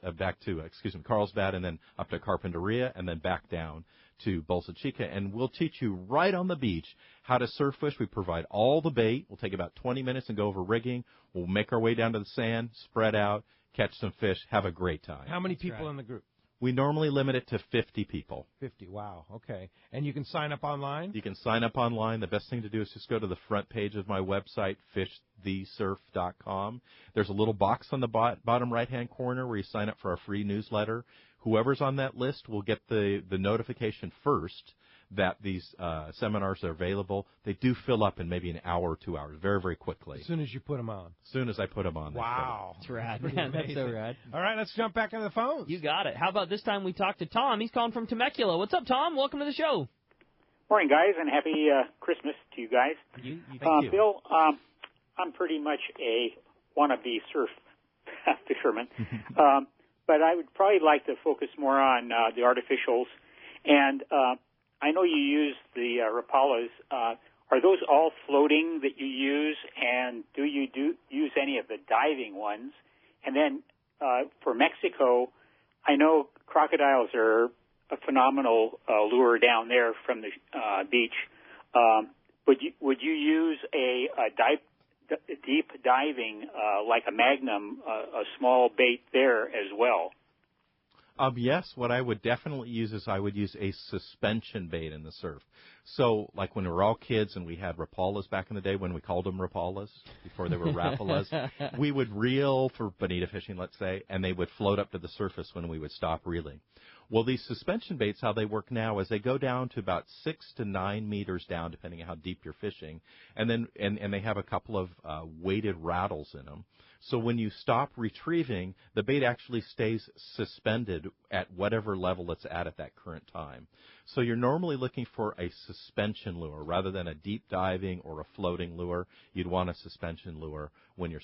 Carlsbad, and then up to Carpinteria, and then back down to Bolsa Chica, and we'll teach you right on the beach how to surf fish. We provide all the bait. We'll take about 20 minutes and go over rigging. We'll make our way down to the sand, spread out, catch some fish, have a great time. How many people in the group? We normally limit it to 50 people. 50, wow, okay. And you can sign up online? You can sign up online. The best thing to do is just go to the front page of my website, fishthesurf.com. There's a little box on the bottom right-hand corner where you sign up for our free newsletter. Whoever's on that list will get the notification first that these seminars are available, they do fill up in maybe an hour or 2 hours, very, very quickly. As soon as you put them on. As soon as I put them on. Wow. That's rad, man. That's so rad. All right, let's jump back into the phones. You got it. How about this time we talk to Tom? He's calling from Temecula. What's up, Tom? Welcome to the show. Morning, guys, and happy Christmas to you guys. Thank you. Bill, I'm pretty much a wannabe surf fisherman, but I would probably like to focus more on the artificials. And I know you use the Rapalas. Are those all floating that you use, and do you use any of the diving ones? And then for Mexico, I know crocodiles are a phenomenal lure down there from the beach. Would you use a deep diving like a Magnum, a small bait there as well? Yes, what I would definitely use is I would use a suspension bait in the surf. So, like when we were all kids and we had Rapalas back in the day, when we called them Rapalas, before they were Rapalas, we would reel for bonita fishing, let's say, and they would float up to the surface when we would stop reeling. Well, these suspension baits, how they work now is they go down to about 6 to 9 meters down, depending on how deep you're fishing, and then and they have a couple of weighted rattles in them. So when you stop retrieving, the bait actually stays suspended at whatever level it's at that current time. So you're normally looking for a suspension lure rather than a deep diving or a floating lure. You'd want a suspension lure when you're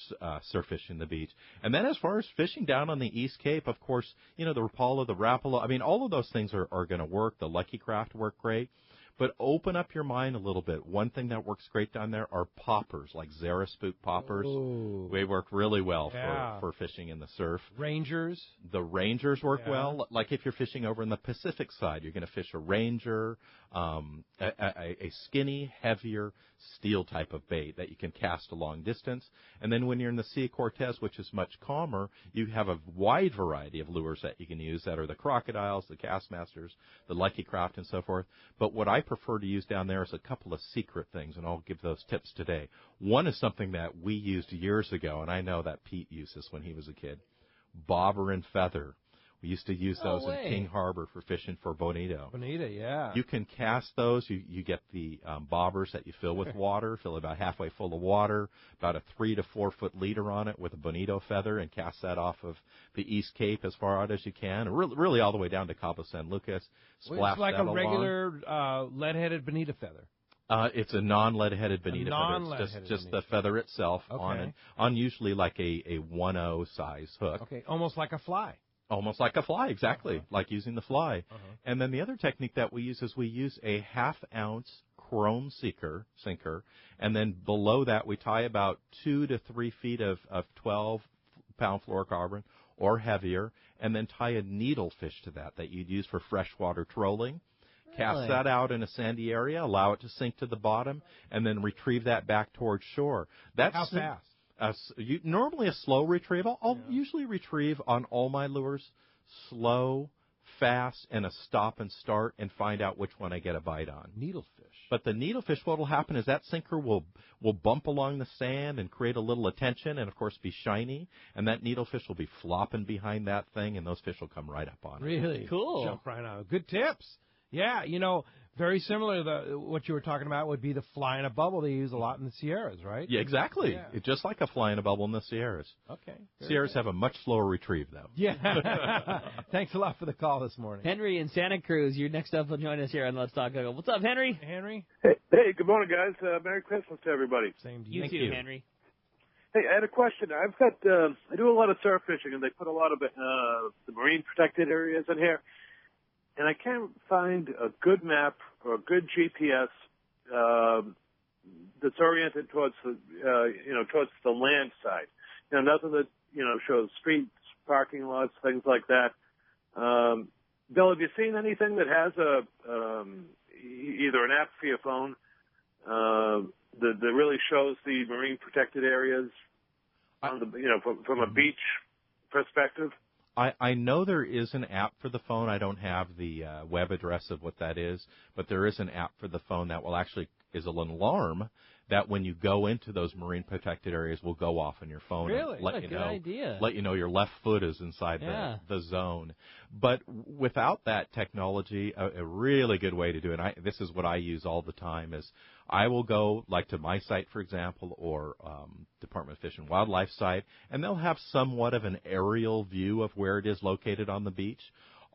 surf fishing the beach. And then as far as fishing down on the East Cape, of course, the Rapala, the Rapala, I mean, all of those things are going to work. The Lucky Craft work great. But open up your mind a little bit. One thing that works great down there are poppers, like Zaraspook poppers. Ooh. They work really well Yeah. for fishing in the surf. Rangers. The Rangers work Yeah. well. Like if you're fishing over in the Pacific side, you're going to fish a Ranger, a skinny, heavier steel type of bait that you can cast a long distance. And then when you're in the Sea of Cortez, which is much calmer, you have a wide variety of lures that you can use that are the crocodiles, the Castmasters, the Lucky Craft, and so forth. But what I prefer to use down there is a couple of secret things, and I'll give those tips today. One is something that we used years ago, and I know that Pete used this when he was a kid. Bobber and feather. We used to use those in King Harbor for fishing for bonito. Bonita, yeah. You can cast those. You get the bobbers that you fill with water, fill it about halfway full of water, about a 3 to 4 foot leader on it with a bonito feather, and cast that off of the East Cape as far out as you can, really all the way down to Cabo San Lucas. Splash It's like that a regular lead-headed bonita feather. It's a non-lead-headed bonita feather. It's just the feather itself on usually like a 1/0 size hook. Okay, almost like a fly. Almost like a fly, exactly, like using the fly. And then the other technique that we use is we use a 1/2 ounce chrome sinker, and then below that we tie about 2 to 3 feet of 12-pound fluorocarbon or heavier, and then tie a needlefish to that you'd use for freshwater trolling. Cast that out in a sandy area, allow it to sink to the bottom, and then retrieve that back towards shore. That's how fast? Normally a slow retrieval. I'll usually retrieve on all my lures slow, fast, and a stop and start, and find out which one I get a bite on. Needlefish. But the needlefish, what will happen is that sinker will bump along the sand and create a little attention and, of course, be shiny, and that needlefish will be flopping behind that thing, and those fish will come right up on it. Really? Cool. Jump right out. Good tips. Yeah, very similar to what you were talking about would be the fly in a bubble they use a lot in the Sierras, right? Yeah, exactly. Yeah. It's just like a fly in a bubble in the Sierras. Okay. Sierras have a much slower retrieve, though. Yeah. Thanks a lot for the call this morning. Henry in Santa Cruz, you're next up. Will join us here on Let's Talk Hookup. What's up, Henry? Henry. Hey, good morning, guys. Merry Christmas to everybody. Same to You you. too, Henry. Hey, I had a question. I've got, I do a lot of surf fishing, and they put a lot of the marine protected areas in here. And I can't find a good map or a good GPS that's oriented towards the, towards the land side. Nothing that, shows streets, parking lots, things like that. Bill, have you seen anything that has either an app for your phone that really shows the marine protected areas on the, from a beach perspective? I know there is an app for the phone. I don't have the web address of what that is, but there is an app for the phone that will actually is an alarm that when you go into those marine protected areas will go off on your phone. Really? And let What a you good know, idea. Let you know your left foot is inside the zone. But without that technology, a really good way to do it, this is what I use all the time, is I will go like to my site, for example, or Department of Fish and Wildlife site, and they'll have somewhat of an aerial view of where it is located on the beach.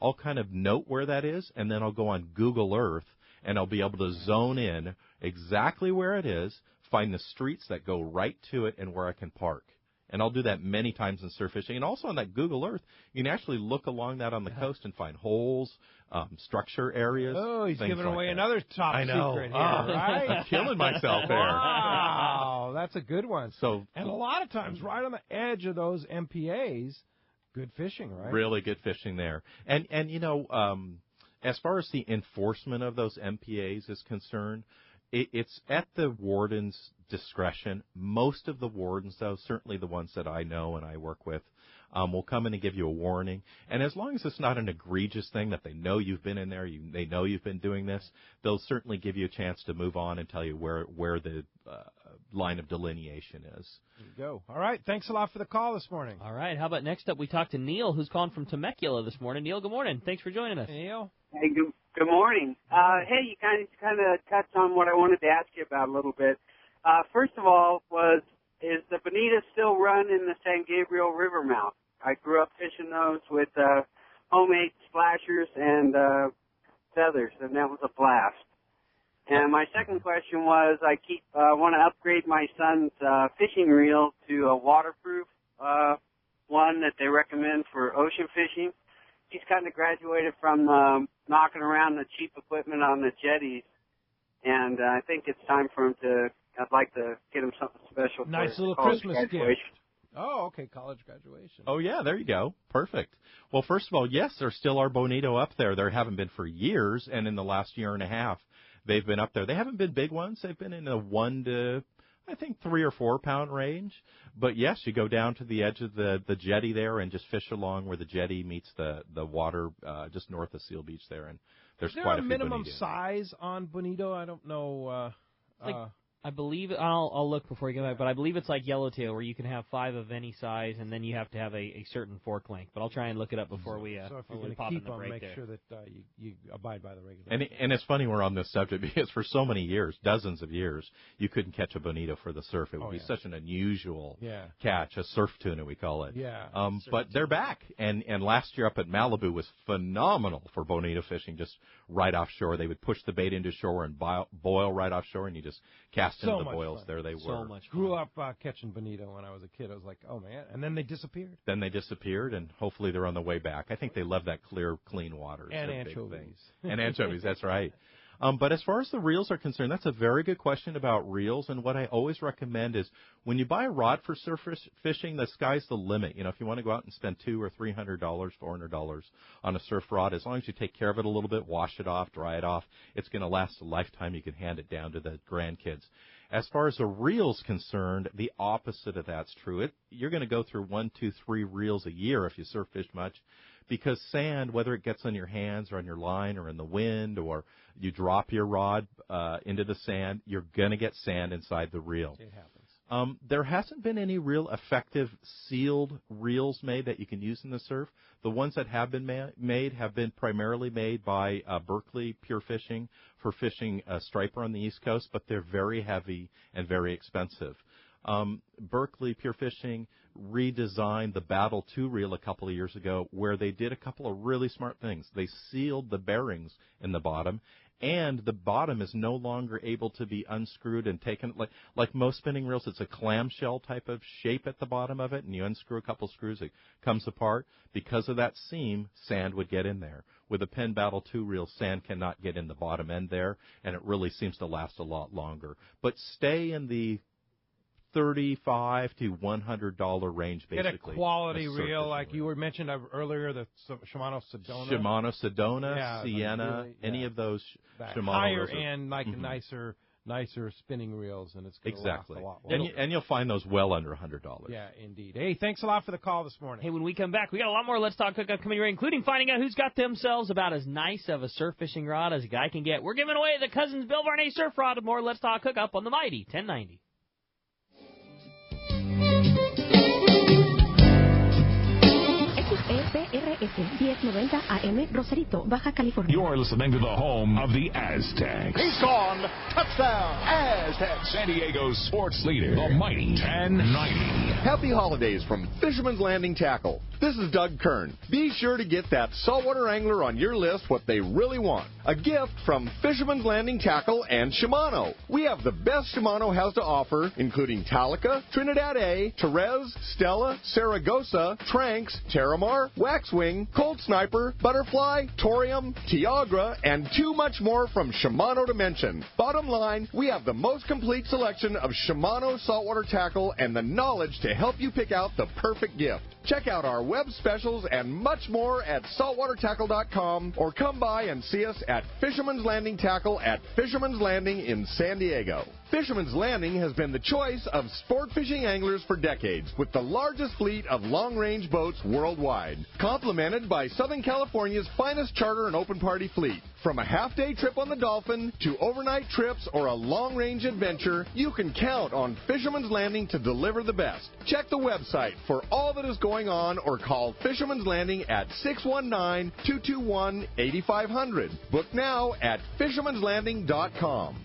I'll kind of note where that is, and then I'll go on Google Earth, and I'll be able to zone in exactly where it is, find the streets that go right to it, and where I can park. And I'll do that many times in surf fishing. And also on that Google Earth, you can actually look along that on the coast and find holes, structure areas. Oh, he's giving away that. another top secret here, right? I'm killing myself there. Wow, that's a good one. So, and a lot of times, right on the edge of those MPAs, good fishing, right? Really good fishing there. And you know, as far as the enforcement of those MPAs is concerned, it's at the warden's discretion. Most of the wardens, though, certainly the ones that I know and I work with, will come in and give you a warning. And as long as it's not an egregious thing that they know you've been in there, they know you've been doing this, they'll certainly give you a chance to move on and tell you where the line of delineation is. There you go. All right. Thanks a lot for the call this morning. All right. How about next up we talk to Neil, who's calling from Temecula this morning. Neil, good morning. Thanks for joining us. Neil. Hey, good morning. Hey, you kind of touched on what I wanted to ask you about a little bit. First of all, is the bonita still run in the San Gabriel River mouth? I grew up fishing those with homemade splashers and feathers, and that was a blast. And my second question was, I want to upgrade my son's fishing reel to a waterproof one that they recommend for ocean fishing. He's kind of graduated from knocking around the cheap equipment on the jetties, and I think it's time for him I'd like to get him something special. Nice for little college Christmas graduation. gift. Oh, okay, college graduation. Oh, yeah, there you go. Perfect. Well, first of all, yes, there still are bonito up there. There haven't been for years, and in the last year and a half, they've been up there. They haven't been big ones. They've been in a 1 to, I think, 3 or 4 pound range. But, yes, you go down to the edge of the jetty there and just fish along where the jetty meets the water just north of Seal Beach there, and there's quite a few bonito. Is there a minimum size on bonito? I don't know. I believe I'll look before you get back, but I believe it's like yellowtail where you can have 5 of any size, and then you have to have a certain fork length. But I'll try and look it up before we so if you're when we going pop to in keep the them, break make there. sure that you abide by the regulations. And it's funny we're on this subject because for so many years, dozens of years, you couldn't catch a bonito for the surf. It would be such an unusual catch, a surf tuna we call it. Yeah. But they're back, and last year up at Malibu was phenomenal for bonito fishing, just right offshore. They would push the bait into shore and boil right offshore, and you just cast into the boils. Fun. There they were. So much fun. Grew up catching bonito when I was a kid. I was like, oh, man. And then they disappeared. And hopefully they're on the way back. I think they love that clear, clean water. And anchovies. And anchovies, that's right. But as far as the reels are concerned, that's a very good question about reels. And what I always recommend is when you buy a rod for surf fishing, the sky's the limit. You know, if you want to go out and spend $200 or $300, $400 on a surf rod, as long as you take care of it a little bit, wash it off, dry it off, it's going to last a lifetime. You can hand it down to the grandkids. As far as the reel's concerned, the opposite of that's true. You're going to go through 1, 2, 3 reels a year if you surf fish much, because sand, whether it gets on your hands or on your line or in the wind or you drop your rod into the sand, you're going to get sand inside the reel. It happens. There hasn't been any real effective sealed reels made that you can use in the surf. The ones that have been made have been primarily made by Berkeley Pure Fishing for fishing striper on the East Coast, but they're very heavy and very expensive. Berkeley Pure Fishing redesigned the Battle 2 reel a couple of years ago where they did a couple of really smart things. They sealed the bearings in the bottom, and the bottom is no longer able to be unscrewed and taken. Like most spinning reels, it's a clamshell type of shape at the bottom of it, and you unscrew a couple screws, it comes apart. Because of that seam, sand would get in there. With a Penn Battle 2 reel, sand cannot get in the bottom end there, and it really seems to last a lot longer. But stay in the $35 to $100 range, basically. Get a quality reel, like you were mentioned earlier, the Shimano Sedona. Sienna, really, any of those Shimano higher reels end, like a nicer nicer spinning reels, and it's going to Exactly. last a lot longer. And you'll find those well under $100. Yeah, indeed. Hey, thanks a lot for the call this morning. Hey, when we come back, we got a lot more Let's Talk Hookup coming your way, including finding out who's got themselves about as nice of a surf fishing rod as a guy can get. We're giving away the Cousins Bill Varnay surf rod. More Let's Talk Hookup on the Mighty 1090. XEPRS 1090 AM, Rosarito, Baja California. You're listening to the home of the Aztecs. He's gone. Touchdown, Aztecs. San Diego's sports leader, the Mighty 1090. Happy holidays from Fisherman's Landing Tackle. This is Doug Kern. Be sure to get that saltwater angler on your list what they really want. A gift from Fisherman's Landing Tackle and Shimano. We have the best Shimano has to offer, including Talica, Trinidad A, Therese, Stella, Saragossa, Tranks, Terramar, Waxwing, Cold Sniper, Butterfly, Torium, Tiagra, and too much more from Shimano to mention. Bottom line, we have the most complete selection of Shimano saltwater tackle and the knowledge to help you pick out the perfect gift. Check out our web specials and much more at saltwatertackle.com or come by and see us at Fisherman's Landing Tackle at Fisherman's Landing in San Diego. Fisherman's Landing has been the choice of sport fishing anglers for decades with the largest fleet of long-range boats worldwide, complemented by Southern California's finest charter and open party fleet. From a half-day trip on the Dolphin to overnight trips or a long-range adventure, you can count on Fisherman's Landing to deliver the best. Check the website for all that is going on or call Fisherman's Landing at 619-221-8500. Book now at fishermanslanding.com.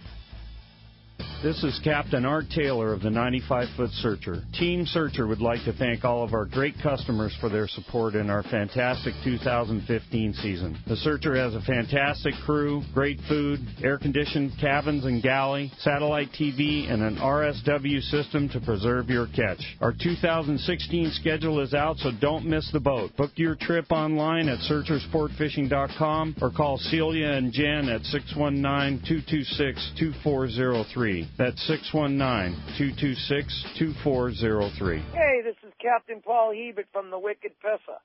This is Captain Art Taylor of the 95-Foot Searcher. Team Searcher would like to thank all of our great customers for their support in our fantastic 2015 season. The Searcher has a fantastic crew, great food, air-conditioned cabins and galley, satellite TV, and an RSW system to preserve your catch. Our 2016 schedule is out, so don't miss the boat. Book your trip online at searchersportfishing.com or call Celia and Jen at 619-226-2403. That's 619-226-2403. Hey, this is Captain Paul Hebert from the Wicked Pisser.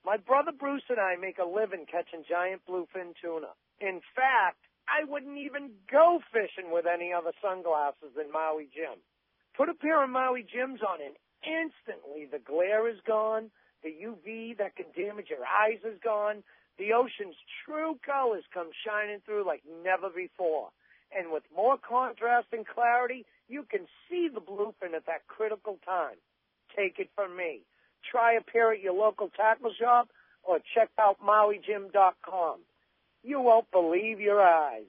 My brother Bruce and I make a living catching giant bluefin tuna. In fact, I wouldn't even go fishing with any other sunglasses than Maui Jim. Put a pair of Maui Jims on and instantly the glare is gone, the UV that can damage your eyes is gone, the ocean's true colors come shining through like never before. And with more contrast and clarity, you can see the bluefin at that critical time. Take it from me. Try a pair at your local tackle shop or check out MauiJim.com. You won't believe your eyes.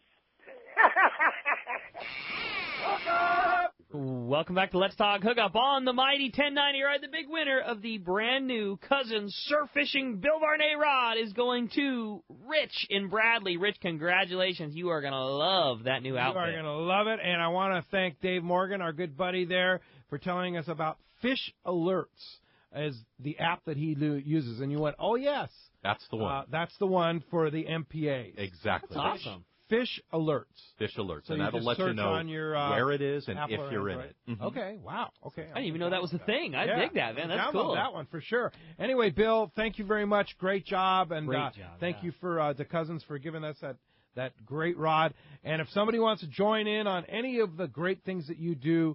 Welcome back to Let's Talk Hookup on the Mighty 1090. Right, the big winner of the brand new Cousins Surf Fishing Bill Varnay rod is going to Rich in Bradley. Rich, congratulations. You are going to love that new outfit. You are going to love it, and I want to thank Dave Morgan, our good buddy there, for telling us about Fish Alerts as the app that he uses. And you went, oh, yes. That's the one. That's the one for the MPAs. Exactly. That's awesome. Fish Alerts. Fish Alerts. So and that'll let you know on your, where it is and Apple if you're in it. Mm-hmm. Okay, wow. Okay. I didn't even know that was the thing. I dig that, man. That's download cool. that one for sure. Anyway, Bill, thank you very much. Great job. And thank you for the Cousins for giving us that great rod. And if somebody wants to join in on any of the great things that you do,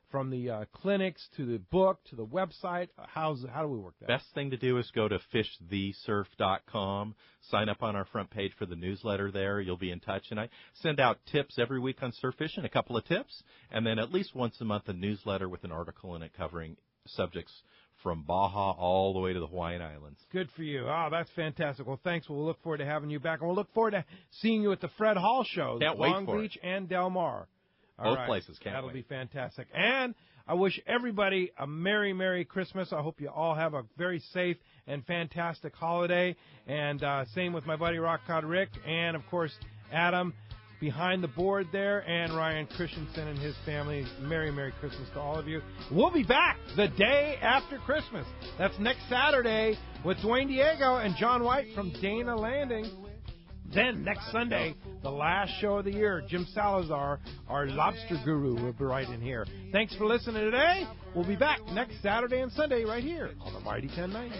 from the clinics to the book to the website, how do we work that? Best thing to do is go to fishthesurf.com, sign up on our front page for the newsletter there. You'll be in touch. And I send out tips every week on surf fishing, a couple of tips, and then at least once a month a newsletter with an article in it covering subjects from Baja all the way to the Hawaiian Islands. Good for you. Oh, that's fantastic. Well, thanks. We'll look forward to having you back. And we'll look forward to seeing you at the Fred Hall shows, Long Beach and Del Mar. Both places, can't That'll wait. be fantastic. And I wish everybody a Merry, Merry Christmas. I hope you all have a very safe and fantastic holiday. And same with my buddy Rockcod Rick and, of course, Adam behind the board there and Ryan Christensen and his family. Merry, Merry Christmas to all of you. We'll be back the day after Christmas. That's next Saturday with Dwayne Diego and John White from Dana Landing. Then, next Sunday, the last show of the year, Jim Salazar, our lobster guru, will be right in here. Thanks for listening today. We'll be back next Saturday and Sunday right here on the Mighty 1090.